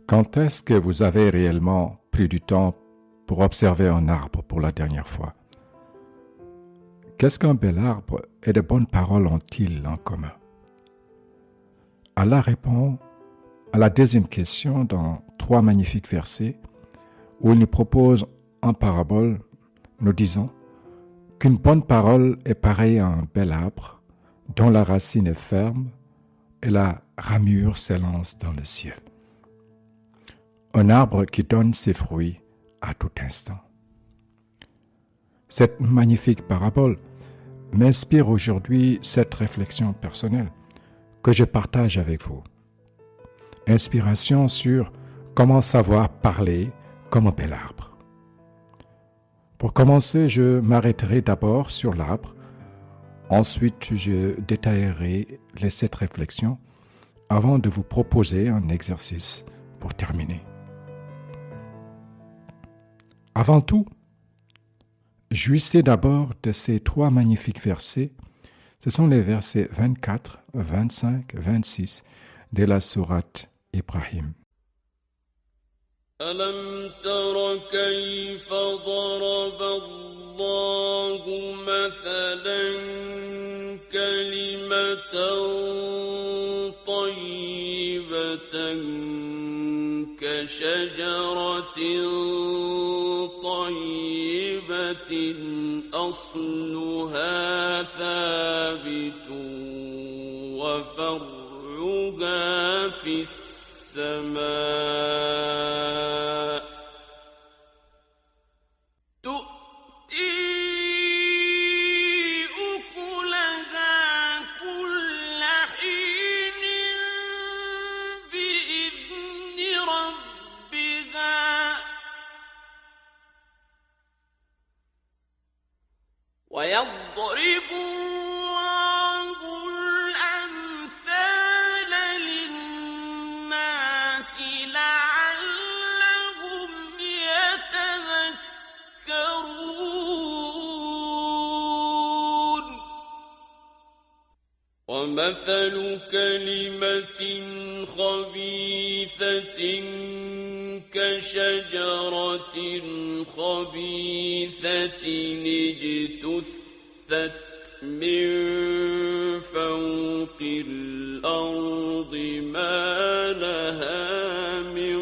Quand est-ce que vous avez réellement pris du temps pour observer un arbre pour la dernière fois? Qu'est-ce qu'un bel arbre et de bonnes paroles ont-ils en commun? Allah répond à la deuxième question dans 3 magnifiques versets où il nous propose en parabole, nous disant qu'une bonne parole est pareille à un bel arbre dont la racine est ferme et la ramure s'élance dans le ciel. Un arbre qui donne ses fruits à tout instant. Cette magnifique parabole m'inspire aujourd'hui cette réflexion personnelle que je partage avec vous. Inspiration sur comment savoir parler comme un bel arbre. Pour commencer, je m'arrêterai d'abord sur l'arbre. Ensuite, je détaillerai les 7 réflexions avant de vous proposer un exercice pour terminer. Avant tout, jouissez d'abord de ces 3 magnifiques versets. Ce sont les versets 24, 25, 26 de la sourate Ibrahim. ألم تر كيف ضرب الله مثلا كلمة طيبة كشجرة طيبة أصلها ثابت وفرعها في السماء تؤتي أكلها كل حين بإذن ربها ويضرب الله الأمثال للناس لعلهم يتذكرون ومثل كلمة خبيثة كشجرة خبيثة اجتثت من فوق الأرض ما لها من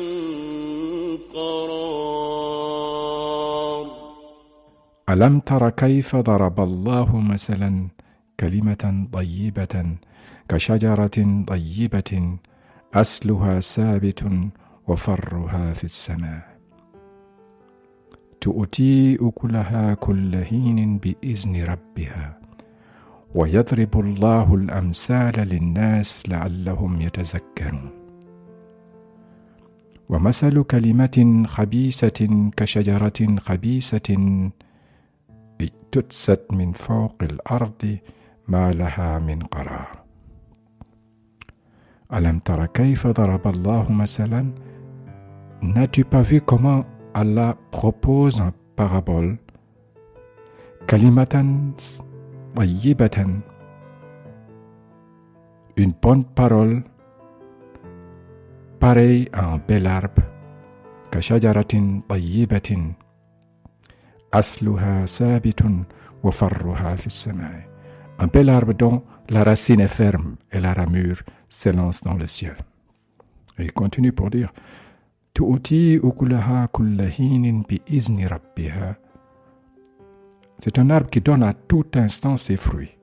قرار ألم تر كيف ضرب الله مثلا كلمة طيبة كشجرة طيبة أصلها ثابت وفرها في السماء تؤتي أكلها كل حين بإذن ربها ويضرب الله الأمثال للناس لعلهم يتذكرون ومثل كلمة خبيثة كشجرة خبيثة اجتثت من فوق الأرض ما لها من قرار ألم تر كيف ضرب الله مثلا N'as-tu pas vu comment Allah propose en parabole Kalimatan tayyibatan, une bonne parole pareille à un bel arbre, kashajaratin tayyibatin, asluha sabitun wa farruha fis samai. Un bel arbre dont la racine est ferme et la ramure s'élance dans le ciel. Et il continue pour dire Tu'ti ukulaha kulla hinin bi izni rabbiha. C'est un arbre qui donne à tout instant ses fruits.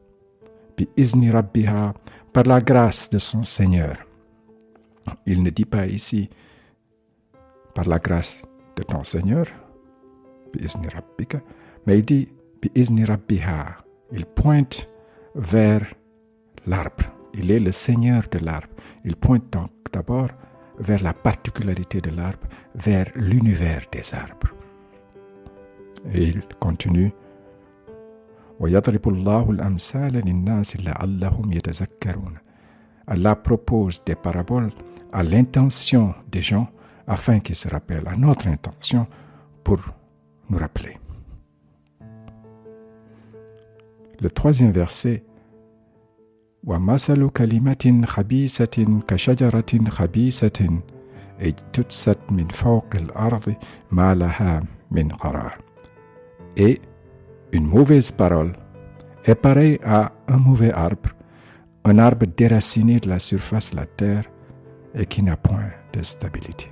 Bi izni rabbiha, par la grâce de son Seigneur. Il ne dit pas ici par la grâce de ton Seigneur, bi izni rabbika, mais il dit bi izni rabbiha. Il pointe vers l'arbre. Il est le Seigneur de l'arbre. Il pointe donc d'abord vers la particularité de l'arbre, vers l'univers des arbres. Et il continue وَيَضْرِبُ اللَّهُ الْأَمْثَالَ لِلنَّاسِ لَعَلَّهُمْ يَتَذَكَّرُونَ. Allah propose des paraboles à l'intention des gens afin qu'ils se rappellent, à notre intention pour nous rappeler. Le 3e verset وَمَثَلُ كَلِمَةٍ خَبِيثَةٍ كَشَجَرَةٍ خَبِيثَةٍ اجتثت من فوق الأرض ما لها من قرار. Et une mauvaise parole est pareille à un mauvais arbre, un arbre déraciné de la surface de la terre et qui n'a point de stabilité.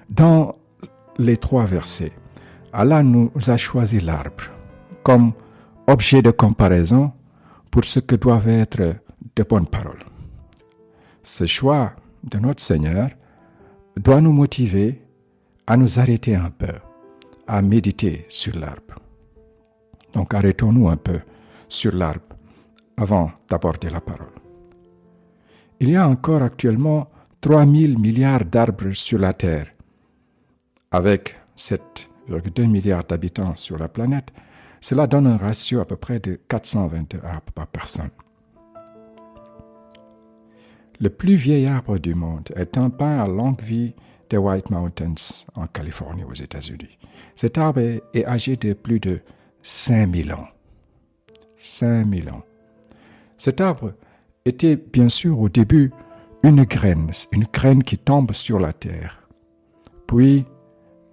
Dans les 3 versets, Allah nous a choisi l'arbre comme objet de comparaison pour ce que doivent être de bonnes paroles. Ce choix de notre Seigneur doit nous motiver à nous arrêter un peu, à méditer sur l'arbre. Donc arrêtons-nous un peu sur l'arbre avant d'aborder la parole. Il y a encore actuellement 3000 milliards d'arbres sur la Terre. Avec 7,2 milliards d'habitants sur la planète, cela donne un ratio à peu près de 420 arbres par personne. Le plus vieil arbre du monde est un pin à longue vie des White Mountains en Californie aux États-Unis. Cet arbre est âgé de plus de 5000 ans. 5000 ans. Cet arbre était bien sûr au début une graine qui tombe sur la terre. Puis,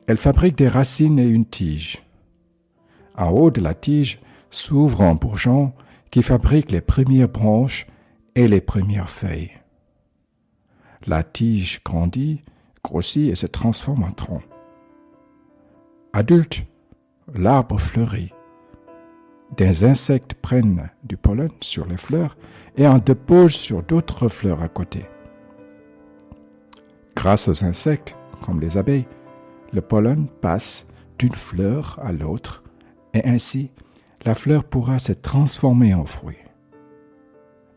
elle fabrique des racines et une tige. En haut de la tige s'ouvre un bourgeon qui fabrique les premières branches et les premières feuilles. La tige grandit, grossit et se transforme en tronc. Adulte, l'arbre fleurit. Des insectes prennent du pollen sur les fleurs et en déposent sur d'autres fleurs à côté. Grâce aux insectes, comme les abeilles, le pollen passe d'une fleur à l'autre et ainsi la fleur pourra se transformer en fruit.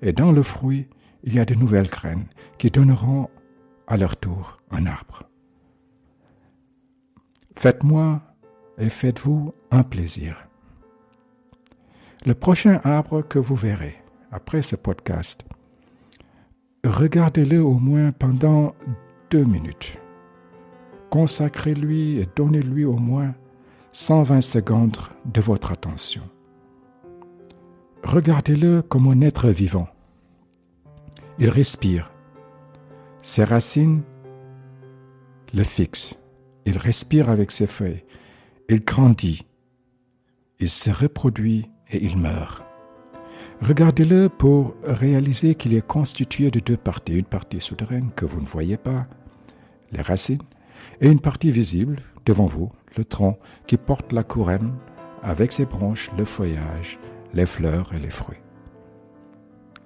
Et dans le fruit, il y a de nouvelles graines qui donneront à leur tour un arbre. Faites-moi et faites-vous un plaisir. Le prochain arbre que vous verrez après ce podcast, regardez-le au moins pendant 2 minutes. Consacrez-lui et donnez-lui au moins 120 secondes de votre attention. Regardez-le comme un être vivant. Il respire. Ses racines le fixent. Il respire avec ses feuilles. Il grandit. Il se reproduit et il meurt. Regardez-le pour réaliser qu'il est constitué de 2 parties. Une partie souterraine que vous ne voyez pas, les racines, et une partie visible devant vous, le tronc qui porte la couronne avec ses branches, le feuillage, les fleurs et les fruits.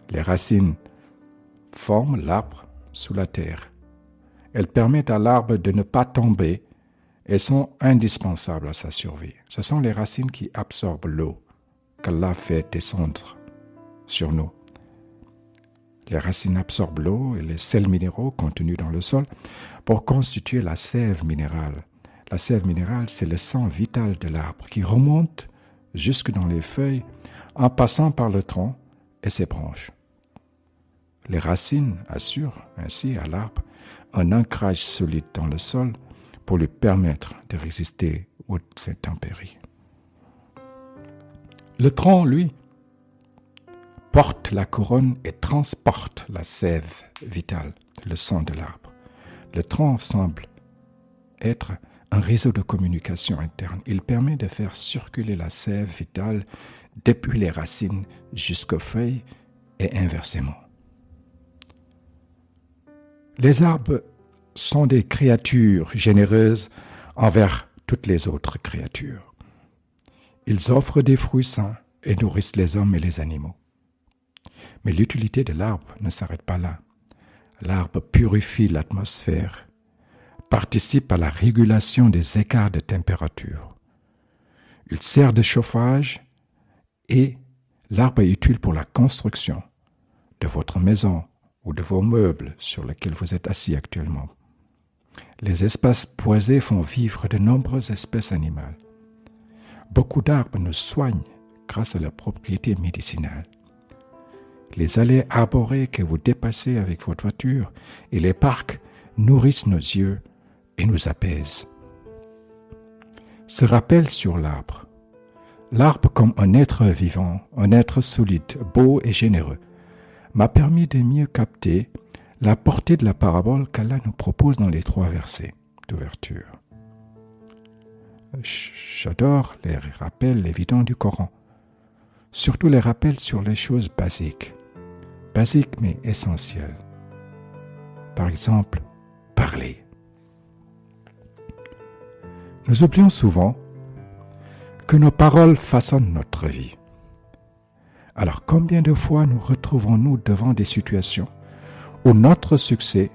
Les racines forment l'arbre sous la terre. Elles permettent à l'arbre de ne pas tomber et sont indispensables à sa survie. Ce sont les racines qui absorbent l'eau qu'Allah fait descendre sur nous. Les racines absorbent l'eau et les sels minéraux contenus dans le sol pour constituer la sève minérale. La sève minérale, c'est le sang vital de l'arbre qui remonte jusque dans les feuilles en passant par le tronc et ses branches. Les racines assurent ainsi à l'arbre un ancrage solide dans le sol pour lui permettre de résister aux intempéries. Le tronc, lui, porte la couronne et transporte la sève vitale, le sang de l'arbre. Le tronc semble être un réseau de communication interne. Il permet de faire circuler la sève vitale depuis les racines jusqu'aux feuilles et inversement. Les arbres sont des créatures généreuses envers toutes les autres créatures. Ils offrent des fruits sains et nourrissent les hommes et les animaux. Mais l'utilité de l'arbre ne s'arrête pas là. L'arbre purifie l'atmosphère, participe à la régulation des écarts de température. Il sert de chauffage et l'arbre est utile pour la construction de votre maison ou de vos meubles sur lesquels vous êtes assis actuellement. Les espaces boisés font vivre de nombreuses espèces animales. Beaucoup d'arbres nous soignent grâce à leurs propriétés médicinales. Les allées arborées que vous dépassez avec votre voiture et les parcs nourrissent nos yeux et nous apaisent. Ce rappel sur l'arbre. L'arbre comme un être vivant, un être solide, beau et généreux, m'a permis de mieux capter la portée de la parabole qu'Allah nous propose dans les 3 versets d'ouverture. J'adore les rappels évidents du Coran, surtout les rappels sur les choses basiques mais essentielles. Par exemple, parler. Nous oublions souvent que nos paroles façonnent notre vie. Alors combien de fois nous retrouvons-nous devant des situations où notre succès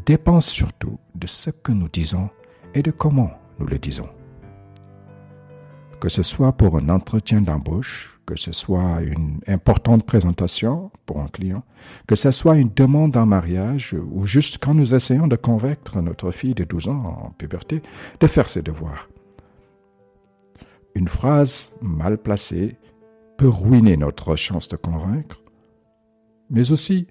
dépend surtout de ce que nous disons et de comment nous le disons. Que ce soit pour un entretien d'embauche, que ce soit une importante présentation pour un client, que ce soit une demande en mariage ou juste quand nous essayons de convaincre notre fille de 12 ans en puberté de faire ses devoirs. Une phrase mal placée peut ruiner notre chance de convaincre, mais aussi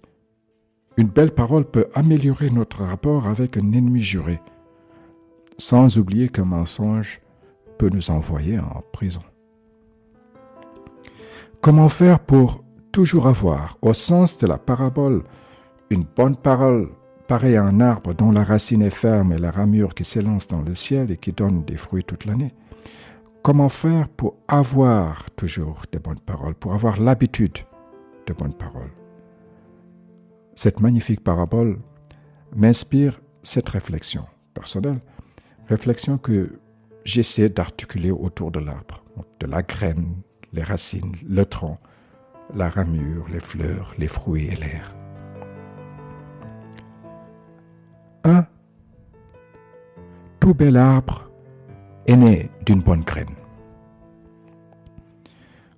une belle parole peut améliorer notre rapport avec un ennemi juré, sans oublier qu'un mensonge peut nous envoyer en prison. Comment faire pour toujours avoir, au sens de la parabole, une bonne parole pareille à un arbre dont la racine est ferme et la ramure qui s'élance dans le ciel et qui donne des fruits toute l'année? Comment faire pour avoir toujours de bonnes paroles, pour avoir l'habitude de bonnes paroles? Cette magnifique parabole m'inspire cette réflexion personnelle, réflexion que j'essaie d'articuler autour de l'arbre, de la graine, les racines, le tronc, la ramure, les fleurs, les fruits et l'air. 1. Tout bel arbre est né d'une bonne graine.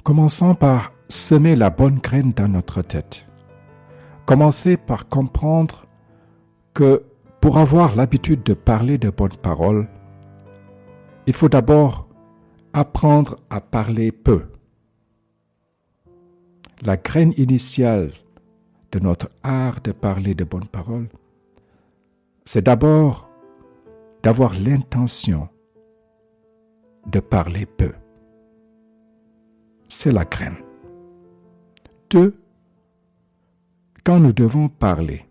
Commençons par semer la bonne graine dans notre tête. Commencez par comprendre que pour avoir l'habitude de parler de bonnes paroles, il faut d'abord apprendre à parler peu. La graine initiale de notre art de parler de bonnes paroles, c'est d'abord d'avoir l'intention de parler peu. C'est la graine. 2. Quand nous devons parler,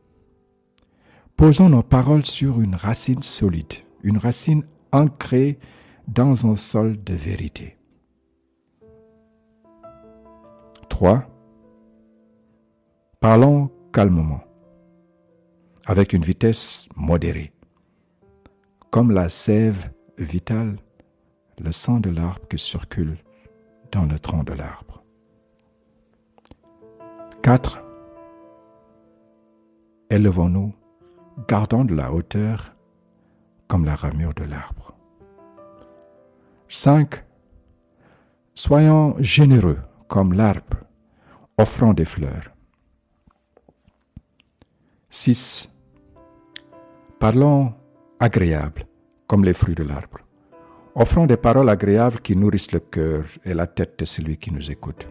posons nos paroles sur une racine solide, une racine ancrée dans un sol de vérité. 3. Parlons calmement, avec une vitesse modérée, comme la sève vitale, le sang de l'arbre qui circule dans le tronc de l'arbre. 4. Élevons-nous, gardons de la hauteur comme la ramure de l'arbre. 5. Soyons généreux comme l'arbre, offrant des fleurs. 6. Parlons agréables comme les fruits de l'arbre. Offrons des paroles agréables qui nourrissent le cœur et la tête de celui qui nous écoute.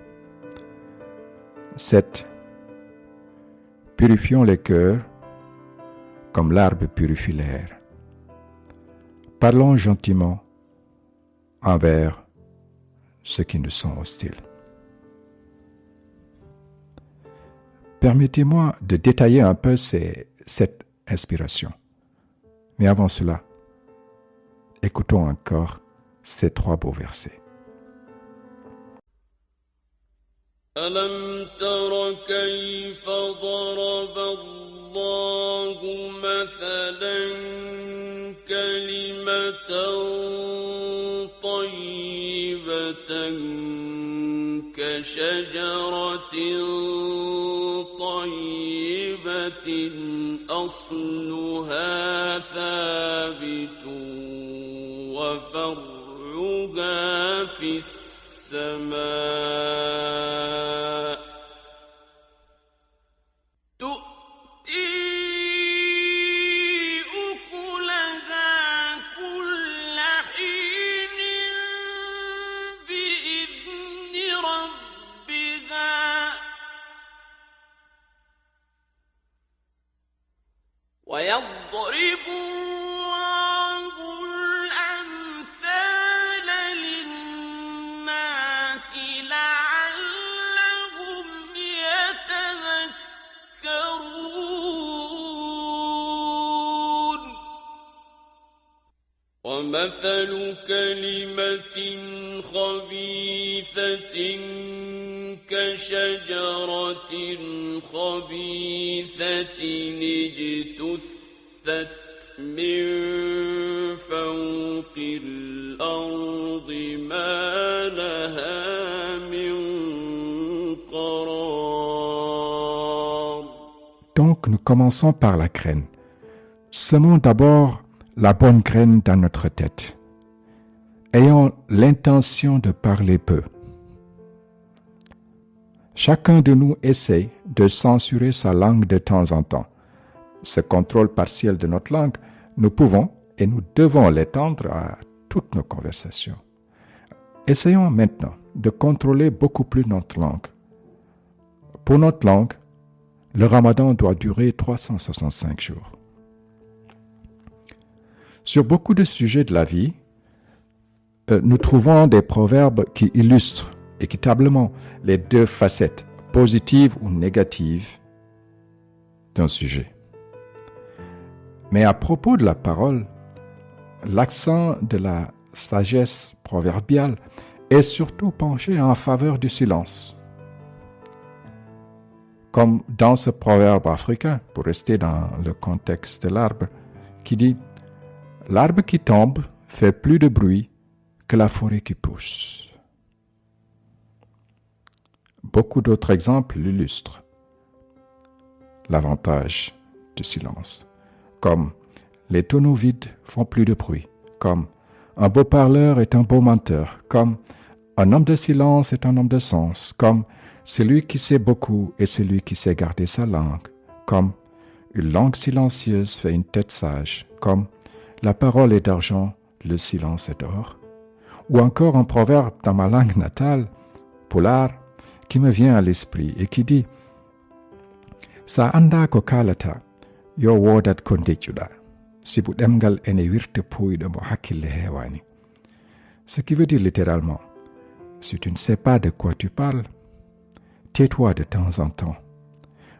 7. Purifions les cœurs comme l'arbre purifie l'air. Parlons gentiment envers ceux qui nous sont hostiles. Permettez-moi de détailler un peu cette inspiration. Mais avant cela, écoutons encore ces 3 beaux versets. ألم تر كيف ضرب الله مثلا كلمة طيبة كشجرة طيبة أصلها ثابت وفرعها في السماء تؤتي أكلها كل حين بإذن ربها ويضرب الله الأمثال للناس لعلهم يتذكرون ومثل كلمة خبيثة كشجرة خبيثة اجتثت من فوق الأرض ما لها من قرار. Donc nous commençons par la graine. Semons d'abord la bonne graine dans notre tête. Ayons l'intention de parler peu. Chacun de nous essaie de censurer sa langue de temps en temps. Ce contrôle partiel de notre langue, nous pouvons et nous devons l'étendre à toutes nos conversations. Essayons maintenant de contrôler beaucoup plus notre langue. Pour notre langue, le Ramadan doit durer 365 jours. Sur beaucoup de sujets de la vie, nous trouvons des proverbes qui illustrent équitablement les deux facettes, positives ou négatives, d'un sujet. Mais à propos de la parole, l'accent de la sagesse proverbiale est surtout penché en faveur du silence. Comme dans ce proverbe africain, pour rester dans le contexte de l'arbre, qui dit « L'arbre qui tombe fait plus de bruit que la forêt qui pousse. » Beaucoup d'autres exemples l'illustrent. L'avantage du silence, comme les tonneaux vides font plus de bruit, comme un beau parleur est un beau menteur, comme un homme de silence est un homme de sens, comme celui qui sait beaucoup est celui qui sait garder sa langue, comme une langue silencieuse fait une tête sage, comme la parole est d'argent, le silence est d'or. Ou encore un proverbe dans ma langue natale, Pular, qui me vient à l'esprit et qui dit « Sa anda ko kalata, yo wodat ko ndejjuɗa, sibu ɗemgal ene wirta puyɗo mo hakkille heewani. » Ce qui veut dire littéralement, si tu ne sais pas de quoi tu parles, tais-toi de temps en temps,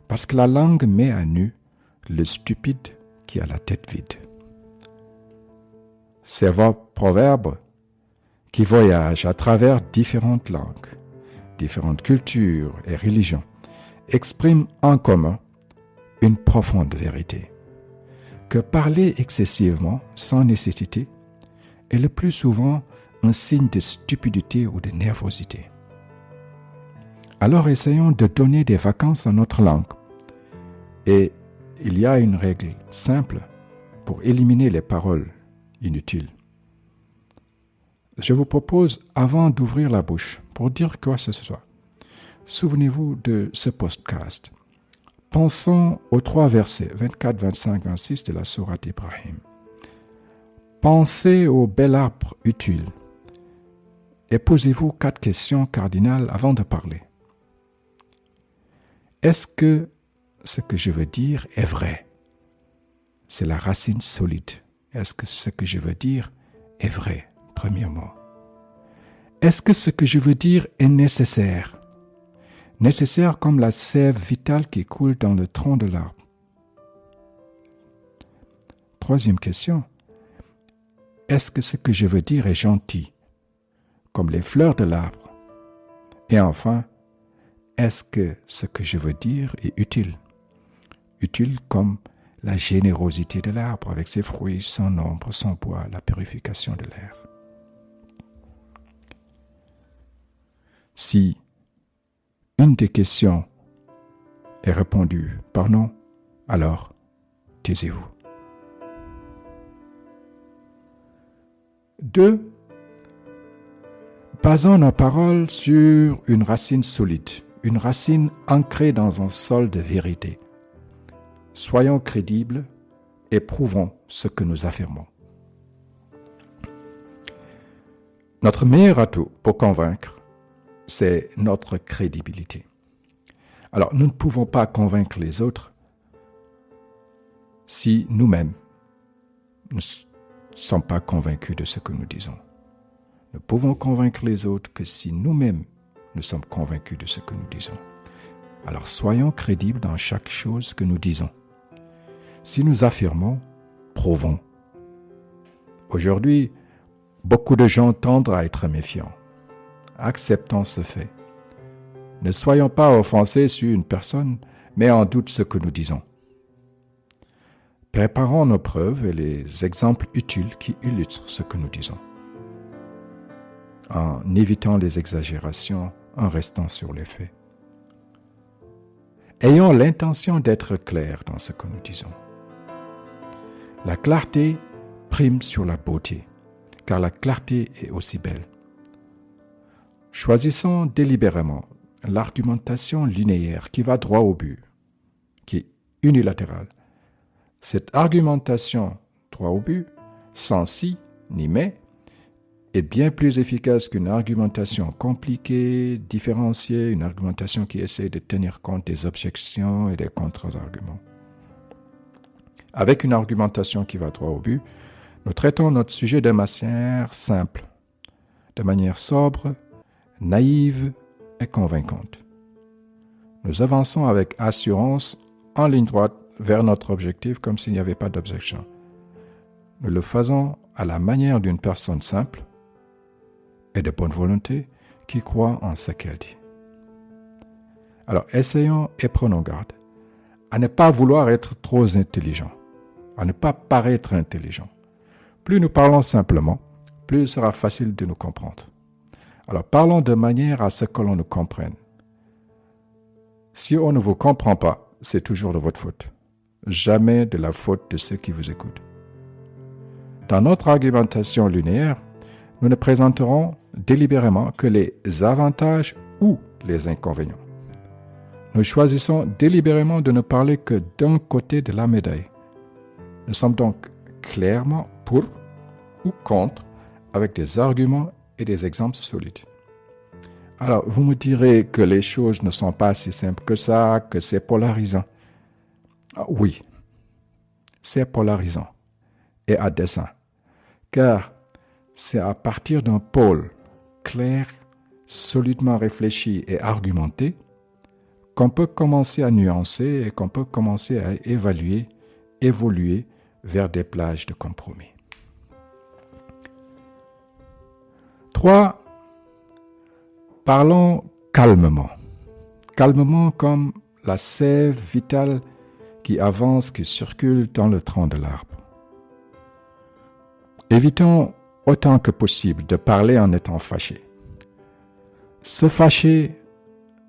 parce que la langue met à nu le stupide qui a la tête vide. Ces proverbes qui voyagent à travers différentes langues, différentes cultures et religions, expriment en commun une profonde vérité, que parler excessivement, sans nécessité, est le plus souvent un signe de stupidité ou de nervosité. Alors essayons de donner des vacances à notre langue. Et il y a une règle simple pour éliminer les paroles inutiles. Je vous propose, avant d'ouvrir la bouche, pour dire quoi que ce soit, souvenez-vous de ce podcast. Pensons aux 3 versets, 24, 25, 26 de la sourate Ibrahim. Pensez au bel arbre utile et posez-vous 4 questions cardinales avant de parler. Est-ce que ce que je veux dire est vrai? C'est la racine solide. Est-ce que ce que je veux dire est vrai? Premièrement. Est-ce que ce que je veux dire est nécessaire? Nécessaire comme la sève vitale qui coule dans le tronc de l'arbre. Troisième question. Est-ce que ce que je veux dire est gentil, comme les fleurs de l'arbre? Et enfin, est-ce que ce que je veux dire est utile? Utile comme la générosité de l'arbre avec ses fruits, son ombre, son bois, la purification de l'air. Si une des questions est répondue par non, alors taisez-vous. 2. Basons nos paroles sur une racine solide, une racine ancrée dans un sol de vérité. Soyons crédibles et prouvons ce que nous affirmons. Notre meilleur atout pour convaincre, c'est notre crédibilité. Alors, nous ne pouvons pas convaincre les autres si nous-mêmes ne sommes pas convaincus de ce que nous disons. Nous pouvons convaincre les autres que si nous-mêmes nous sommes convaincus de ce que nous disons. Alors, soyons crédibles dans chaque chose que nous disons. Si nous affirmons, prouvons. Aujourd'hui, beaucoup de gens tendent à être méfiants. Acceptons ce fait. Ne soyons pas offensés sur une personne, mais en doute ce que nous disons. Préparons nos preuves et les exemples utiles qui illustrent ce que nous disons, en évitant les exagérations, en restant sur les faits. Ayons l'intention d'être clairs dans ce que nous disons. La clarté prime sur la beauté, car la clarté est aussi belle. Choisissons délibérément l'argumentation linéaire qui va droit au but, qui est unilatérale. Cette argumentation droit au but, sans si ni mais, est bien plus efficace qu'une argumentation compliquée, différenciée, une argumentation qui essaie de tenir compte des objections et des contre-arguments. Avec une argumentation qui va droit au but, nous traitons notre sujet de manière simple, de manière sobre, naïve et convaincante. Nous avançons avec assurance en ligne droite vers notre objectif comme s'il n'y avait pas d'objection. Nous le faisons à la manière d'une personne simple et de bonne volonté qui croit en ce qu'elle dit. Alors, essayons et prenons garde à ne pas vouloir être trop intelligents, à ne pas paraître intelligents. Plus nous parlons simplement, plus il sera facile de nous comprendre. Alors, parlons de manière à ce que l'on nous comprenne. Si on ne vous comprend pas, c'est toujours de votre faute. Jamais de la faute de ceux qui vous écoutent. Dans notre argumentation linéaire, nous ne présenterons délibérément que les avantages ou les inconvénients. Nous choisissons délibérément de ne parler que d'un côté de la médaille. Nous sommes donc clairement pour ou contre avec des arguments et des exemples solides. Alors, vous me direz que les choses ne sont pas si simples que ça, que c'est polarisant. Oui, c'est polarisant et à dessein, car c'est à partir d'un pôle clair, solidement réfléchi et argumenté qu'on peut commencer à nuancer et qu'on peut commencer à évoluer vers des plages de compromis. 3. Parlons calmement. Calmement comme la sève vitale qui avance, qui circule dans le tronc de l'arbre. Évitons autant que possible de parler en étant fâchés. Se fâcher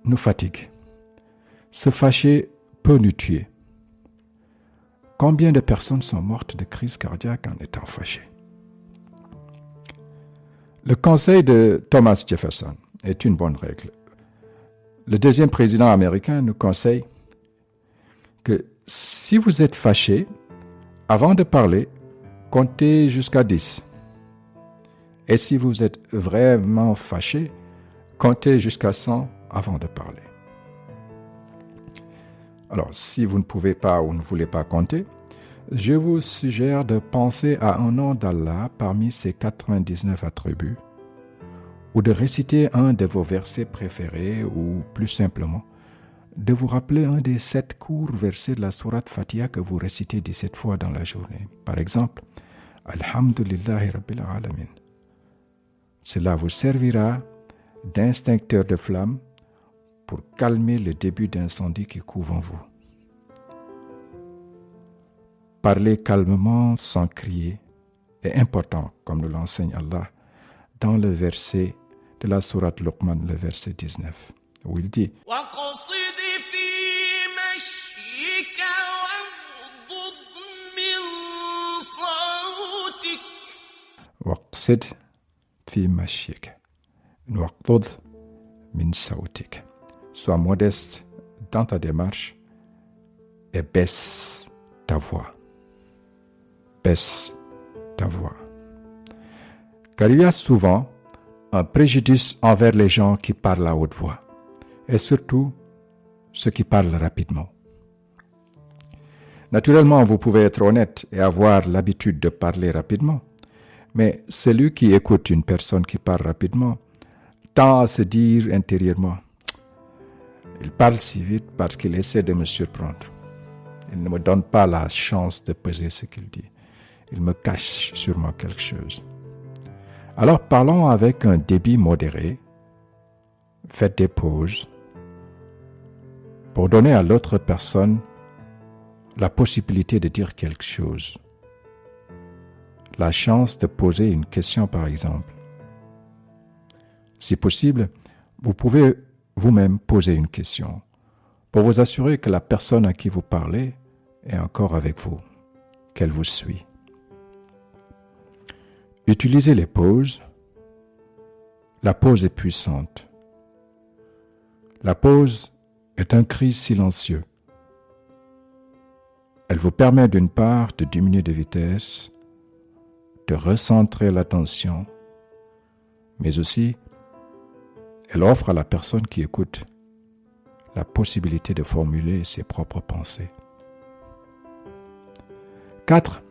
nous fatigue. Se fâcher peut nous tuer. Combien de personnes sont mortes de crise cardiaque en étant fâchées? Le conseil de Thomas Jefferson est une bonne règle. Le deuxième président américain nous conseille que si vous êtes fâché, avant de parler, comptez jusqu'à 10. Et si vous êtes vraiment fâché, comptez jusqu'à 100 avant de parler. Alors, si vous ne pouvez pas ou ne voulez pas compter, je vous suggère de penser à un nom d'Allah parmi ses 99 attributs, ou de réciter un de vos versets préférés, ou plus simplement, de vous rappeler un des 7 courts versets de la sourate Fatiha que vous récitez 17 fois dans la journée. Par exemple, Alhamdulillahi Rabbil Alamin. Cela vous servira d'instincteur de flamme pour calmer le début d'incendie qui couve en vous. Parler calmement sans crier est important, comme nous l'enseigne Allah dans le verset de la sourate Luqman, le verset 19, où il dit Waqsid fi mashik waqtud min sautik. Sois modeste dans ta démarche et baisse ta voix. Baisse ta voix. Car il y a souvent un préjudice envers les gens qui parlent à haute voix, et surtout ceux qui parlent rapidement. Naturellement, vous pouvez être honnête et avoir l'habitude de parler rapidement, mais celui qui écoute une personne qui parle rapidement tend à se dire intérieurement « Il parle si vite parce qu'il essaie de me surprendre. Il ne me donne pas la chance de peser ce qu'il dit. il me cache sûrement quelque chose. Alors parlons avec un débit modéré, faites des pauses pour donner à l'autre personne la possibilité de dire quelque chose. La chance de poser une question par exemple. Si possible, vous pouvez vous-même poser une question pour vous assurer que la personne à qui vous parlez est encore avec vous, qu'elle vous suit. Utilisez les pauses. La pause est puissante. La pause est un cri silencieux. Elle vous permet d'une part de diminuer de vitesse, de recentrer l'attention, mais aussi elle offre à la personne qui écoute la possibilité de formuler ses propres pensées. 4.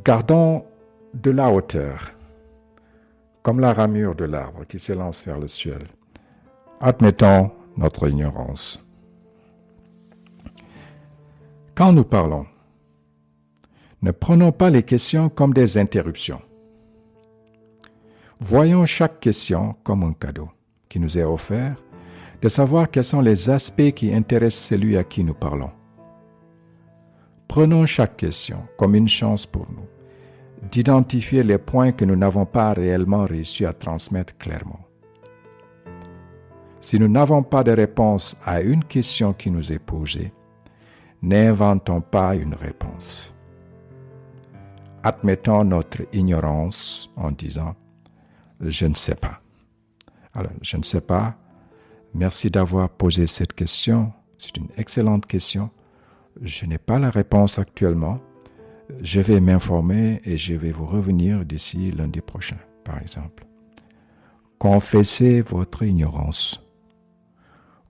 Gardons de la hauteur, comme la ramure de l'arbre qui s'élance vers le ciel. Admettons notre ignorance. Quand nous parlons, ne prenons pas les questions comme des interruptions. Voyons chaque question comme un cadeau qui nous est offert de savoir quels sont les aspects qui intéressent celui à qui nous parlons. Prenons chaque question comme une chance pour nous d'identifier les points que nous n'avons pas réellement réussi à transmettre clairement. Si nous n'avons pas de réponse à une question qui nous est posée, n'inventons pas une réponse. Admettons notre ignorance en disant « je ne sais pas ». Alors, je ne sais pas, merci d'avoir posé cette question, c'est une excellente question. Je n'ai pas la réponse actuellement. Je vais m'informer et je vais vous revenir d'ici lundi prochain, par exemple. Confessez votre ignorance.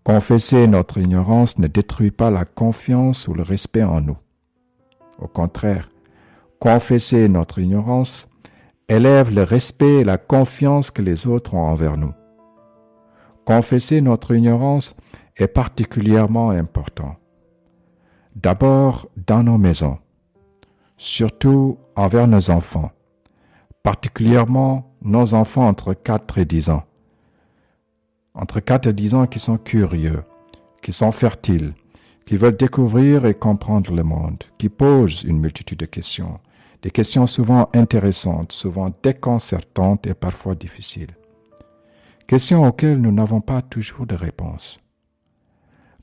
Confesser notre ignorance ne détruit pas la confiance ou le respect en nous. Au contraire, confesser notre ignorance élève le respect et la confiance que les autres ont envers nous. Confesser notre ignorance est particulièrement important. D'abord dans nos maisons, surtout envers nos enfants, particulièrement nos enfants entre 4 et 10 ans. Entre 4 et 10 ans qui sont curieux, qui sont fertiles, qui veulent découvrir et comprendre le monde, qui posent une multitude de questions, des questions souvent intéressantes, souvent déconcertantes et parfois difficiles. Questions auxquelles nous n'avons pas toujours de réponse.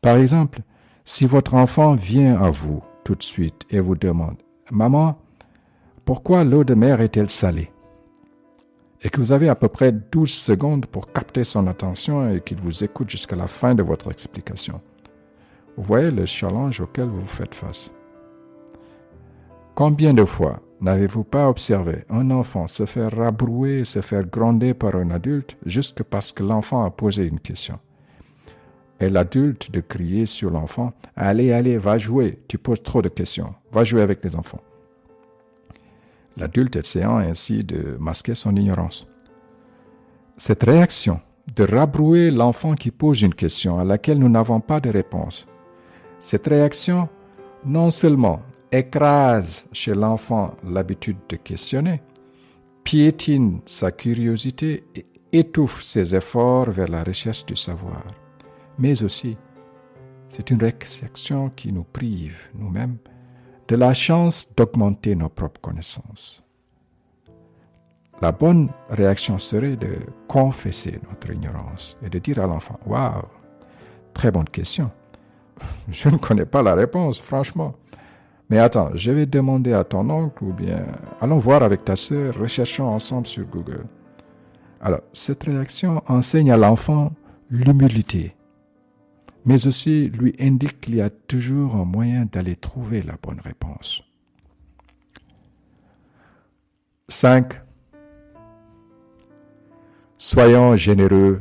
Par exemple, si votre enfant vient à vous tout de suite et vous demande « Maman, pourquoi l'eau de mer est-elle salée ?» et que vous avez à peu près 12 secondes pour capter son attention et qu'il vous écoute jusqu'à la fin de votre explication. Vous voyez le challenge auquel vous faites face. Combien de fois n'avez-vous pas observé un enfant se faire rabrouer, se faire gronder par un adulte juste parce que l'enfant a posé une question? Et l'adulte de crier sur l'enfant « Allez, va jouer, tu poses trop de questions, va jouer avec les enfants ». L'adulte essayant ainsi de masquer son ignorance. Cette réaction de rabrouer l'enfant qui pose une question à laquelle nous n'avons pas de réponse, cette réaction non seulement écrase chez l'enfant l'habitude de questionner, piétine sa curiosité et étouffe ses efforts vers la recherche du savoir, mais aussi c'est une réaction qui nous prive nous-mêmes de la chance d'augmenter nos propres connaissances. La bonne réaction serait de confesser notre ignorance et de dire à l'enfant « Waouh, très bonne question. Je ne connais pas la réponse, franchement. Mais attends, je vais demander à ton oncle ou bien allons voir avec ta sœur, recherchons ensemble sur Google. » Alors, cette réaction enseigne à l'enfant l'humilité, mais aussi lui indique qu'il y a toujours un moyen d'aller trouver la bonne réponse. 5. Soyons généreux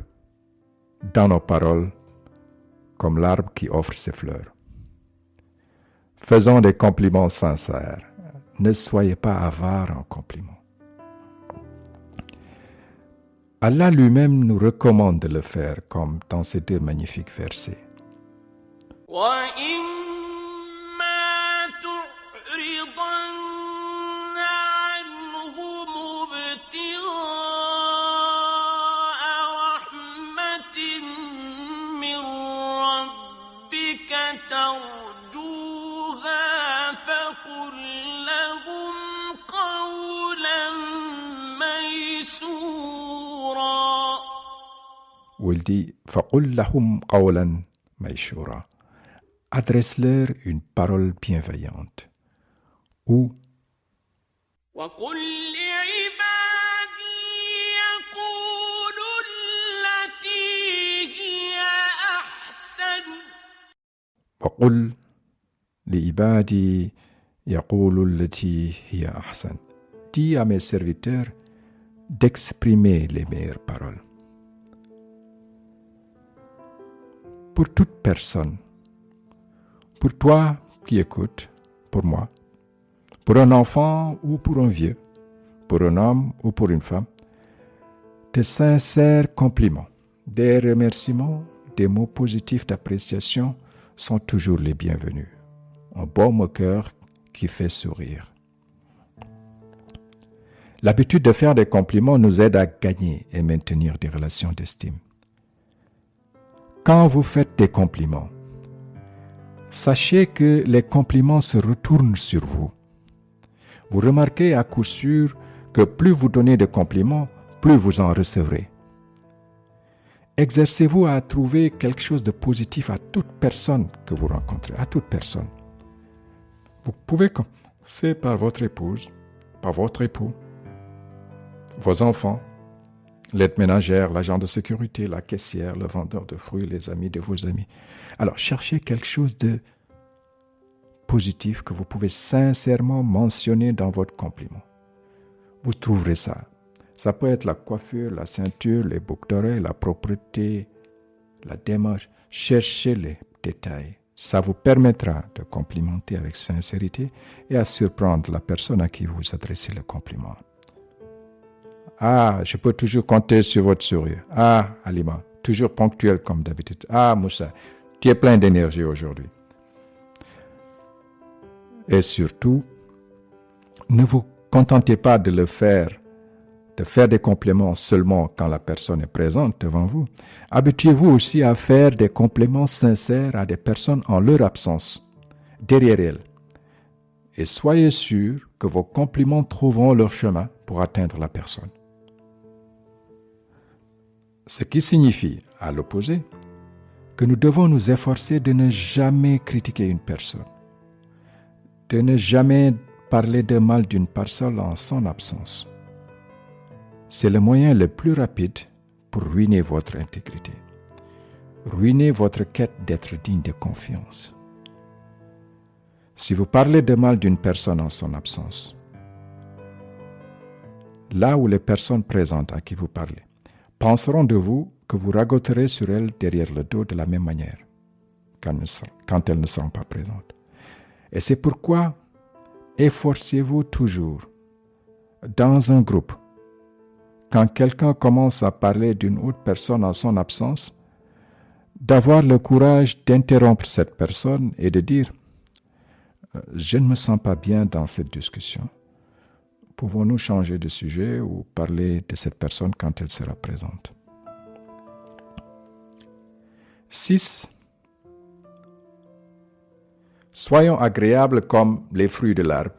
dans nos paroles, comme l'arbre qui offre ses fleurs. Faisons des compliments sincères. Ne soyez pas avares en compliments. Allah lui-même nous recommande de le faire, comme dans ces 2 magnifiques versets. وَإِمَّا تُعْرِضَنَّ où il dit « فَقُلْ لَهُمْ قَوْلًا مَيْشُورًا » Adresse-leur une parole bienveillante. Ou وقل لعبادي يقولوا التي هي أحسن وقل لعبادي يقولوا التي هي أحسن. Dis à mes serviteurs d'exprimer les meilleures paroles. Pour toute personne, pour toi qui écoutes, pour moi, pour un enfant ou pour un vieux, pour un homme ou pour une femme, de sincères compliments, des remerciements, des mots positifs d'appréciation sont toujours les bienvenus. Un baume au cœur qui fait sourire. L'habitude de faire des compliments nous aide à gagner et maintenir des relations d'estime. Quand vous faites des compliments, sachez que les compliments se retournent sur vous. Vous remarquez à coup sûr que plus vous donnez de compliments, plus vous en recevrez. Exercez-vous à trouver quelque chose de positif à toute personne que vous rencontrez, à toute personne. Vous pouvez commencer par votre épouse, par votre époux, vos enfants, l'aide ménagère, l'agent de sécurité, la caissière, le vendeur de fruits, les amis de vos amis. Alors, cherchez quelque chose de positif que vous pouvez sincèrement mentionner dans votre compliment. Vous trouverez ça. Ça peut être la coiffure, la ceinture, les boucles d'oreilles, la propreté, la démarche. Cherchez les détails. Ça vous permettra de complimenter avec sincérité et à surprendre la personne à qui vous adressez le compliment. Ah, je peux toujours compter sur votre sourire. Ah, Halima, toujours ponctuel comme d'habitude. Ah, Moussa, tu es plein d'énergie aujourd'hui. Et surtout, ne vous contentez pas de faire des compliments seulement quand la personne est présente devant vous. Habituez-vous aussi à faire des compliments sincères à des personnes en leur absence, derrière elles. Et soyez sûr que vos compliments trouveront leur chemin pour atteindre la personne. Ce qui signifie, à l'opposé, que nous devons nous efforcer de ne jamais critiquer une personne, de ne jamais parler de mal d'une personne en son absence. C'est le moyen le plus rapide pour ruiner votre intégrité, ruiner votre quête d'être digne de confiance. Si vous parlez de mal d'une personne en son absence, là où les personnes présentes à qui vous parlez penseront de vous que vous ragoterez sur elles derrière le dos de la même manière quand elles ne seront pas présentes. Et c'est pourquoi efforcez-vous toujours, dans un groupe, quand quelqu'un commence à parler d'une autre personne en son absence, d'avoir le courage d'interrompre cette personne et de dire « Je ne me sens pas bien dans cette discussion. Pouvons-nous changer de sujet ou parler de cette personne quand elle sera présente ?» 6. Soyons agréables comme les fruits de l'arbre.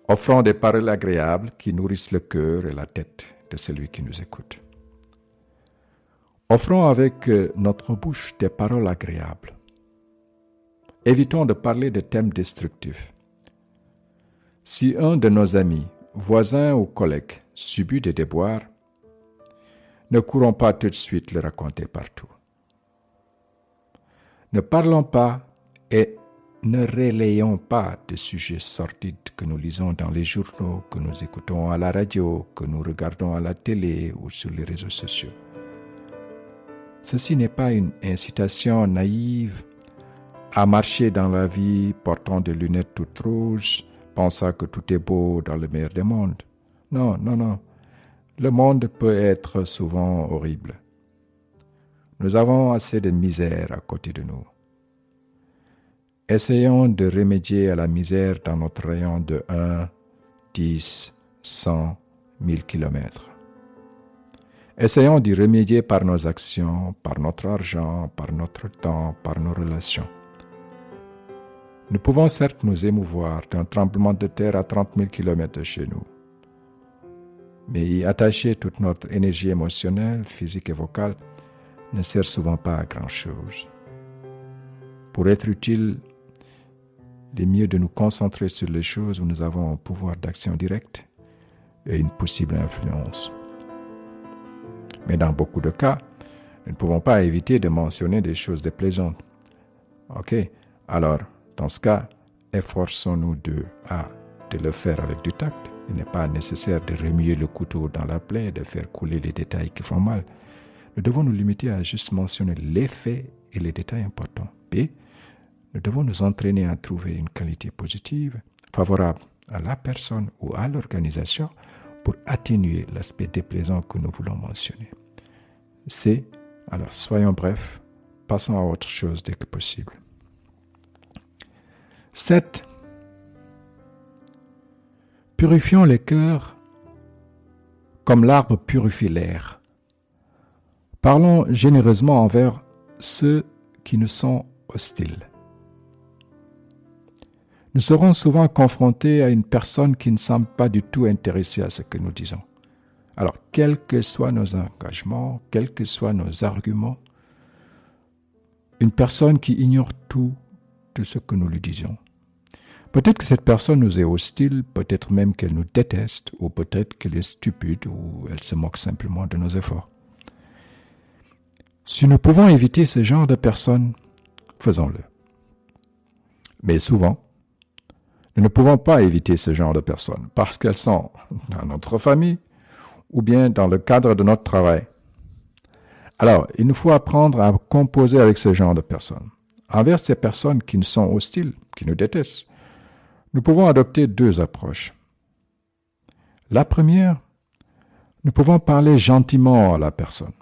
Offrons des paroles agréables qui nourrissent le cœur et la tête de celui qui nous écoute. Offrons avec notre bouche des paroles agréables. Évitons de parler de thèmes destructifs. Si un de nos amis, voisins ou collègues subit des déboires, ne courons pas tout de suite le raconter partout. Ne parlons pas et ne relayons pas de sujets sordides que nous lisons dans les journaux, que nous écoutons à la radio, que nous regardons à la télé ou sur les réseaux sociaux. Ceci n'est pas une incitation naïve à marcher dans la vie portant des lunettes toutes rouges, pensant que tout est beau dans le meilleur des mondes. Non, non, non. Le monde peut être souvent horrible. Nous avons assez de misère à côté de nous. Essayons de remédier à la misère dans notre rayon de 1, 10, 100, 1000 kilomètres. Essayons d'y remédier par nos actions, par notre argent, par notre temps, par nos relations. Nous pouvons certes nous émouvoir d'un tremblement de terre à 30 000 kilomètres de chez nous. Mais y attacher toute notre énergie émotionnelle, physique et vocale ne sert souvent pas à grand-chose. Pour être utile, il est mieux de nous concentrer sur les choses où nous avons un pouvoir d'action direct et une possible influence. Mais dans beaucoup de cas, nous ne pouvons pas éviter de mentionner des choses déplaisantes. Ok, alors, dans ce cas, efforçons-nous de le faire avec du tact. Il n'est pas nécessaire de remuer le couteau dans la plaie, de faire couler les détails qui font mal. Nous devons nous limiter à juste mentionner les faits et les détails importants. B, nous devons nous entraîner à trouver une qualité positive, favorable à la personne ou à l'organisation pour atténuer l'aspect déplaisant que nous voulons mentionner. C, alors soyons brefs, passons à autre chose dès que possible. 7. Purifions les cœurs comme l'arbre purifie l'air. Parlons généreusement envers ceux qui nous sont hostiles. Nous serons souvent confrontés à une personne qui ne semble pas du tout intéressée à ce que nous disons. Alors, quels que soient nos engagements, quels que soient nos arguments, une personne qui ignore tout de ce que nous lui disons. Peut-être que cette personne nous est hostile, peut-être même qu'elle nous déteste, ou peut-être qu'elle est stupide, ou elle se moque simplement de nos efforts. Si nous pouvons éviter ce genre de personnes, faisons-le. Mais souvent, nous ne pouvons pas éviter ce genre de personnes parce qu'elles sont dans notre famille ou bien dans le cadre de notre travail. Alors, il nous faut apprendre à composer avec ce genre de personnes. Envers ces personnes qui nous sont hostiles, qui nous détestent, nous pouvons adopter 2 approches. La première, nous pouvons parler gentiment à la personne.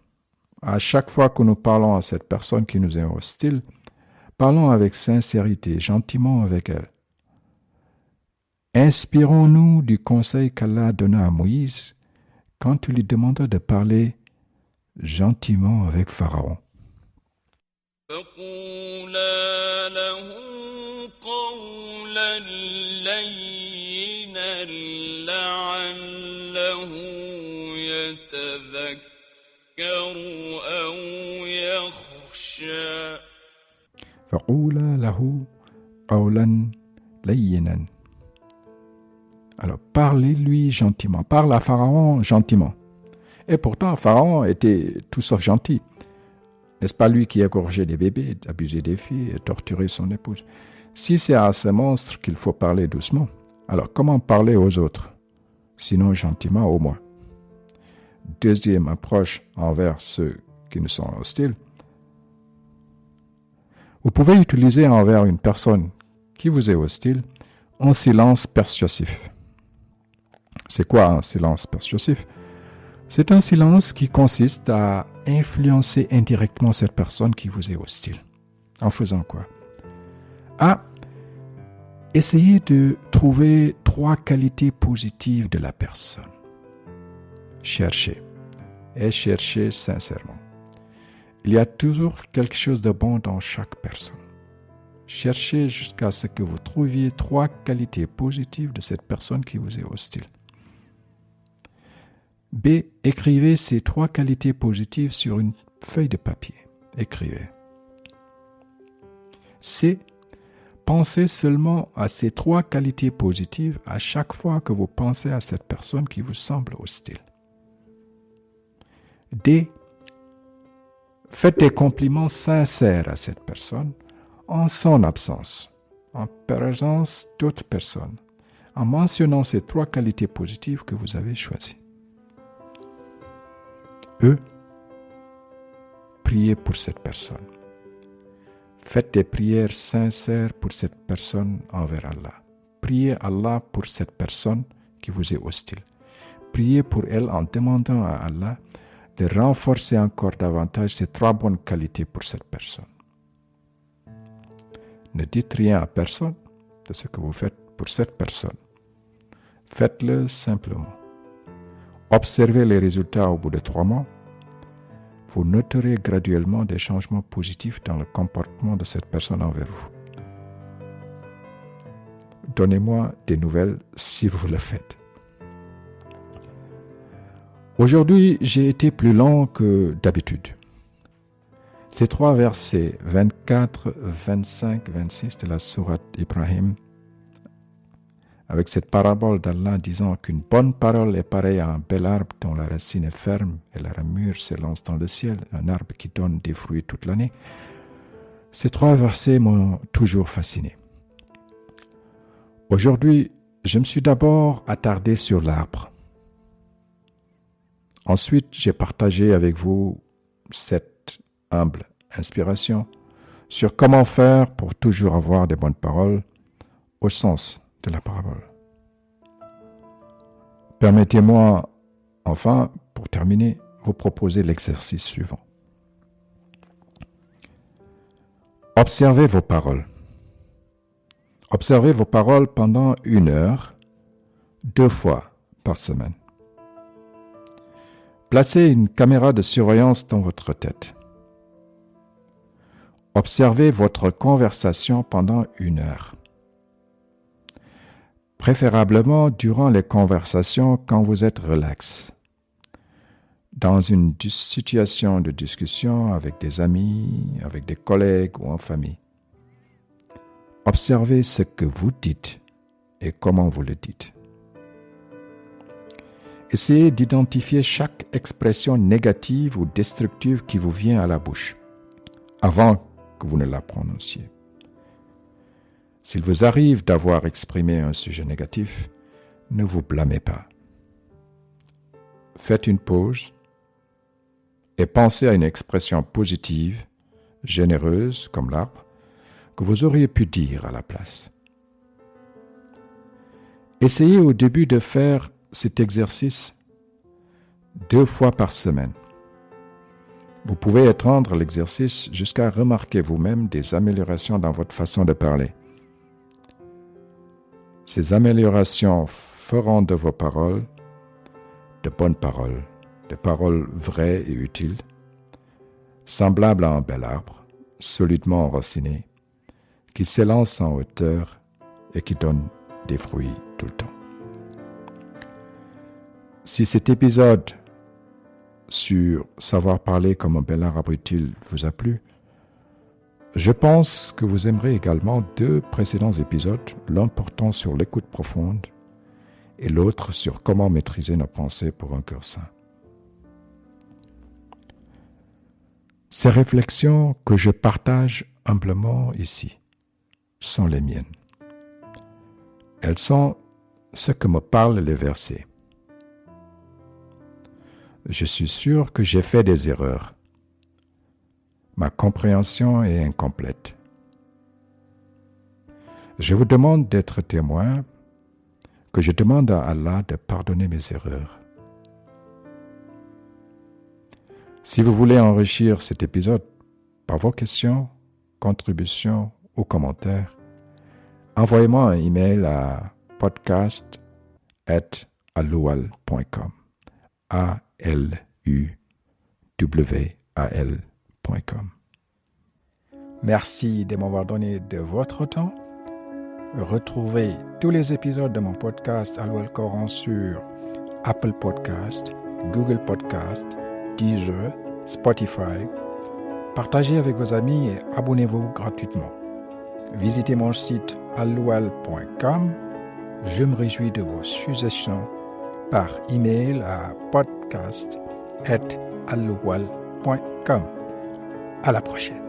À chaque fois que nous parlons à cette personne qui nous est hostile, parlons avec sincérité, gentiment avec elle. Inspirons-nous du conseil qu'Allah donna à Moïse quand il lui demanda de parler gentiment avec Pharaon. فقولا له قولا لينا لعله يتذكر أو يخشى. فقولا له قولا لينا. Alors, parlez-lui gentiment. Parle à Pharaon gentiment. Et pourtant, Pharaon était tout sauf gentil. N'est-ce pas lui qui égorgeait des bébés, abusait des filles et torturait son épouse? Si c'est à ce monstre qu'il faut parler doucement, alors comment parler aux autres? Sinon gentiment au moins. Deuxième approche envers ceux qui nous sont hostiles. Vous pouvez utiliser envers une personne qui vous est hostile un silence persuasif. C'est quoi un silence persuasif? C'est un silence qui consiste à influencer indirectement cette personne qui vous est hostile. En faisant quoi? Essayez de trouver 3 qualités positives de la personne. Cherchez. Et cherchez sincèrement. Il y a toujours quelque chose de bon dans chaque personne. Cherchez jusqu'à ce que vous trouviez 3 qualités positives de cette personne qui vous est hostile. B. Écrivez ces 3 qualités positives sur une feuille de papier. Écrivez. C. Pensez seulement à ces 3 qualités positives à chaque fois que vous pensez à cette personne qui vous semble hostile. D. Faites des compliments sincères à cette personne en son absence, en présence d'autres personnes, en mentionnant ces 3 qualités positives que vous avez choisies. E. Priez pour cette personne. Faites des prières sincères pour cette personne envers Allah. Priez Allah pour cette personne qui vous est hostile. Priez pour elle en demandant à Allah de renforcer encore davantage ces 3 bonnes qualités pour cette personne. Ne dites rien à personne de ce que vous faites pour cette personne. Faites-le simplement. Observez les résultats au bout de 3 mois. Vous noterez graduellement des changements positifs dans le comportement de cette personne envers vous. Donnez-moi des nouvelles si vous le faites. Aujourd'hui, j'ai été plus long que d'habitude. Ces 3 versets, 24, 25, 26 de la sourate Ibrahim, avec cette parabole d'Allah disant qu'une bonne parole est pareille à un bel arbre dont la racine est ferme et la ramure s'élance dans le ciel, un arbre qui donne des fruits toute l'année. Ces 3 versets m'ont toujours fasciné. Aujourd'hui, je me suis d'abord attardé sur l'arbre. Ensuite, j'ai partagé avec vous cette humble inspiration sur comment faire pour toujours avoir des bonnes paroles au sens de la parabole. Permettez-moi, enfin, pour terminer, vous proposer l'exercice suivant. Observez vos paroles. Observez vos paroles pendant 1 heure, 2 fois par semaine. Placez une caméra de surveillance dans votre tête. Observez votre conversation pendant 1 heure. Préférablement durant les conversations quand vous êtes relax. Dans une situation de discussion avec des amis, avec des collègues ou en famille. Observez ce que vous dites et comment vous le dites. Essayez d'identifier chaque expression négative ou destructive qui vous vient à la bouche, avant que vous ne la prononciez. S'il vous arrive d'avoir exprimé un sujet négatif, ne vous blâmez pas. Faites une pause et pensez à une expression positive, généreuse comme l'arbre, que vous auriez pu dire à la place. Essayez au début de faire cet exercice 2 fois par semaine. Vous pouvez étendre l'exercice jusqu'à remarquer vous-même des améliorations dans votre façon de parler. Ces améliorations feront de vos paroles de bonnes paroles, des paroles vraies et utiles, semblables à un bel arbre, solidement enraciné, qui s'élance en hauteur et qui donne des fruits tout le temps. Si cet épisode sur savoir parler comme un bel arbre utile vous a plu, je pense que vous aimerez également 2 précédents épisodes, l'un portant sur l'écoute profonde et l'autre sur comment maîtriser nos pensées pour un cœur sain. Ces réflexions que je partage humblement ici sont les miennes. Elles sont ce que me parlent les versets. Je suis sûr que j'ai fait des erreurs. Ma compréhension est incomplète. Je vous demande d'être témoin, que je demande à Allah de pardonner mes erreurs. Si vous voulez enrichir cet épisode par vos questions, contributions ou commentaires, envoyez-moi un email à podcast@alluwal.com. ALUWAL.com. Merci de m'avoir donné de votre temps. Retrouvez tous les épisodes de mon podcast Alluwal Coran sur Apple Podcast, Google Podcast, Deezer, Spotify. Partagez avec vos amis et abonnez-vous gratuitement. Visitez mon site alluwal.com. Je me réjouis de vos suggestions par email à podcast@alluwal.com. À la prochaine.